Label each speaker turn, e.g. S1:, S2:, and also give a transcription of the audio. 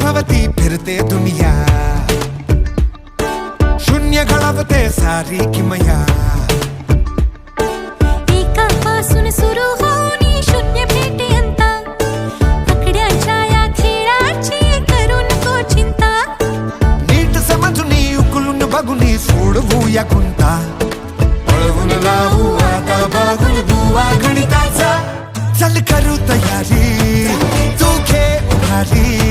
S1: भवती फिरते दुनिया, शून्य घडवते सारी किमया.
S2: एकापासून सुरू होऊन शून्य भेटेपर्यंत, आकड्यांच्या या खेळाची करू नको चिंता.
S1: नीट समजून उकलून बघून सोडवूया गुंता, पळवून लावू आता बघून बुवा गणिताचा. चल करू तयारी, तू घे उभारी.